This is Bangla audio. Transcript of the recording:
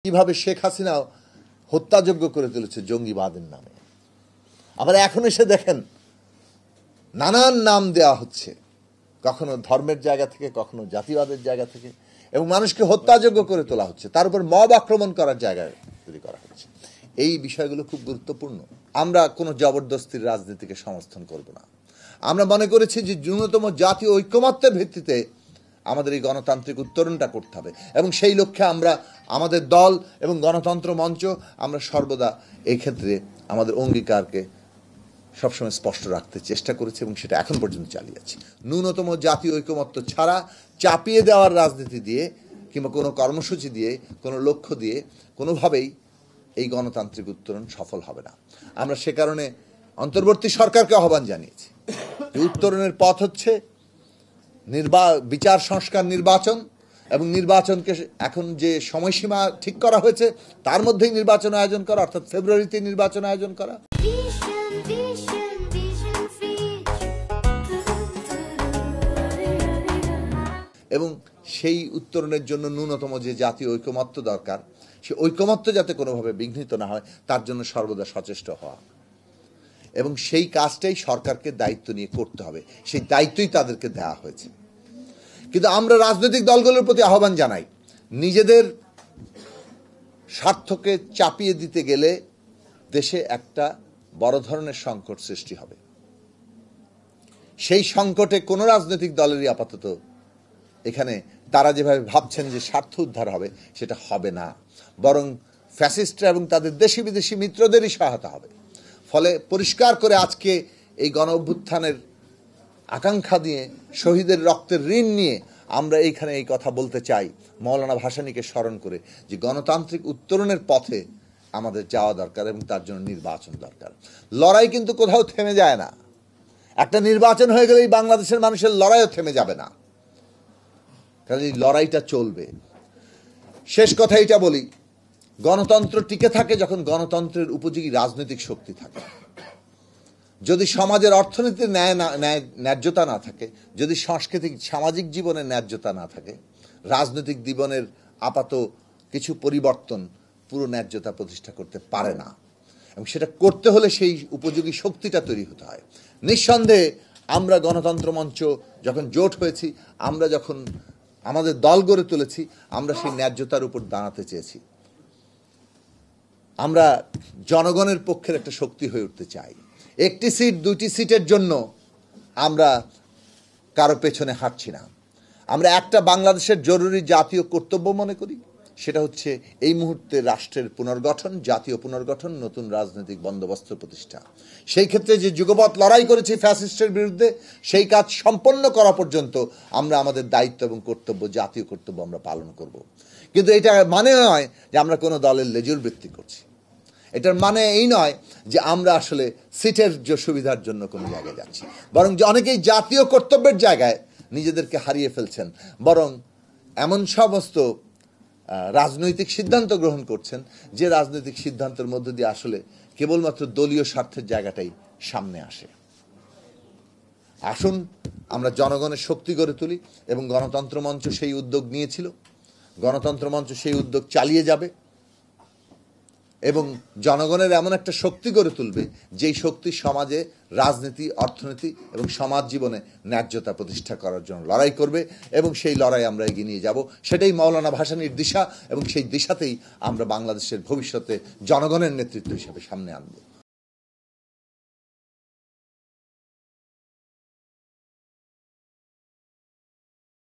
কিভাবে শেখ হাসিনা হত্যাযোগ্য করে তুলেছে জঙ্গিবাদের নামে। আবার এখন এসে দেখেন নানান নাম দেওয়া হচ্ছে, কখনো ধর্মের জায়গা থেকে, কখনো জাতিবাদের জায়গা থেকে, এবং মানুষকে হত্যাযোগ্য করে তোলা হচ্ছে, তার উপর মব আক্রমণ করার জায়গায় তৈরি করা হচ্ছে। এই বিষয়গুলো খুব গুরুত্বপূর্ণ। আমরা কোনো জবরদস্তির রাজনীতিকে সমর্থন করব না। আমরা মনে করেছি যে ন্যূনতম জাতীয় ঐক্যমত্যের ভিত্তিতে আমাদের এই গণতান্ত্রিক উত্তরণটা করতে হবে, এবং সেই লক্ষ্যে আমরা আমাদের দল এবং গণতন্ত্র মঞ্চ আমরা সর্বদা এই ক্ষেত্রে আমাদের অঙ্গীকারকে সবসময় স্পষ্ট রাখতে চেষ্টা করেছি এবং সেটা এখন পর্যন্ত চালিয়ে যাচ্ছি। ন্যূনতম জাতীয় ঐকমত্য ছাড়া চাপিয়ে দেওয়ার রাজনীতি দিয়ে কিংবা কোনো কর্মসূচি দিয়ে, কোনো লক্ষ্য দিয়ে কোনোভাবেই এই গণতান্ত্রিক উত্তরণ সফল হবে না। আমরা সে কারণে অন্তর্বর্তী সরকারকে আহ্বান জানিয়েছি যে উত্তরণের পথ হচ্ছে বিচার সংস্কার, নির্বাচন, এবং নির্বাচনকে এখন যে সময়সীমা ঠিক করা হয়েছে তার মধ্যেই নির্বাচন আয়োজন করা, অর্থাৎ ফেব্রুয়ারিতে নির্বাচন আয়োজন করা। এবং সেই উত্তরণের জন্য ন্যূনতম যে জাতীয় ঐকমত্য দরকার, সেই ঐকমত্য যাতে কোনোভাবে বিঘ্নিত না হয় তার জন্য সর্বদা সচেষ্ট হওয়া, এবং সেই কাজটাই সরকারকে দায়িত্ব নিয়ে করতে হবে। সেই দায়িত্বই তাদেরকে দেওয়া হয়েছে। কিন্তু আমরা রাজনৈতিক দলগুলোর প্রতি আহ্বান জানাই, নিজেদের স্বার্থকে চাপিয়ে দিতে গেলে দেশে একটা বড় ধরনের সংকট সৃষ্টি হবে। সেই সংকটে কোনো রাজনৈতিক দলেরই আপাতত এখানে তারা যেভাবে ভাবছেন যে স্বার্থ উদ্ধার হবে, সেটা হবে না, বরং ফ্যাসিস্টরা এবং তাদের দেশি বিদেশি মিত্রদেরই সহায়তা হবে। ফলে পরিষ্কার করে আজকে এই গণ অভ্যুত্থানের আকাঙ্ক্ষা নিয়ে, শহীদের রক্তের ঋণ নিয়ে আমরা এইখানে এই কথা বলতে চাই, মৌলানা ভাসানীকে স্মরণ করে, যে গণতান্ত্রিক উত্তরণের পথে আমাদের যাওয়া দরকার এবং তার জন্য নির্বাচন দরকার। লড়াই কিন্তু কোথাও থেমে যায় না। একটা নির্বাচন হয়ে গেলেই বাংলাদেশের মানুষের লড়াইও থেমে যাবে না, কারণ এই লড়াইটা চলবে। শেষ কথা এটা বলি, গণতন্ত্র টিকে থাকে যখন গণতন্ত্রের উপযোগী রাজনৈতিক শক্তি থাকে। যদি সমাজের অর্থনীতির ন্যায্যতা না থাকে, যদি সাংস্কৃতিক সামাজিক জীবনের ন্যায্যতা না থাকে, রাজনৈতিক জীবনের আপাত কিছু পরিবর্তন পুরো ন্যায্যতা প্রতিষ্ঠা করতে পারে না, এবং সেটা করতে হলে সেই উপযোগী শক্তিটা তৈরি হতে হয়। নিঃসন্দেহে আমরা গণতন্ত্র মঞ্চ যখন জোট হয়েছি, আমরা যখন আমাদের দল গড়ে তুলেছি, আমরা সেই ন্যায্যতার উপর দাঁড়াতে চেয়েছি। আমরা জনগণের পক্ষের একটা শক্তি হয়ে উঠতে চাই। একটি সিট, দুটি সিটের জন্য আমরা কারো পেছনে হাঁটছি না। আমরা একটা বাংলাদেশের জরুরি জাতীয় কর্তব্য মনে করি, সেটা হচ্ছে এই মুহূর্তে রাষ্ট্রের পুনর্গঠন, জাতীয় পুনর্গঠন, নতুন রাজনৈতিক বন্দোবস্ত প্রতিষ্ঠা। সেই ক্ষেত্রে যে যুগপৎ লড়াই করেছি ফ্যাসিস্টের বিরুদ্ধে, সেই কাজ সম্পন্ন করা পর্যন্ত আমরা আমাদের দায়িত্ব এবং কর্তব্য, জাতীয় কর্তব্য আমরা পালন করব। কিন্তু এটা মানে নয় যে আমরা কোনো দলের লেজুর বৃত্তি করছি। এটার মানে এই নয় যে আমরা আসলে সিটের সুবিধার জন্য কোনো জায়গায় যাচ্ছি, বরং যে অনেকেই জাতীয় কর্তব্যের জায়গায় নিজেদেরকে হারিয়ে ফেলছেন, বরং এমন সমস্ত রাজনৈতিক সিদ্ধান্ত গ্রহণ করছেন যে রাজনৈতিক সিদ্ধান্তের মধ্য দিয়ে আসলে কেবলমাত্র দলীয় স্বার্থের জায়গাটাই সামনে আসে। আসুন আমরা জনগণের শক্তি গড়ে তুলি, এবং গণতন্ত্র মঞ্চ সেই উদ্যোগ নিয়েছিল, গণতন্ত্র মঞ্চ সেই উদ্যোগ চালিয়ে যাবে, এবং জনগণের এমন একটা শক্তি গড়ে তুলবে যেই শক্তি সমাজে রাজনীতি, অর্থনীতি এবং সমাজ জীবনে ন্যায্যতা প্রতিষ্ঠা করার জন্য লড়াই করবে, এবং সেই লড়াই আমরা এগিয়ে নিয়ে যাব। সেটাই মৌলানা ভাসানীর দিশা, এবং সেই দিশাতেই আমরা বাংলাদেশের ভবিষ্যতে জনগণের নেতৃত্ব হিসেবে সামনে আনব।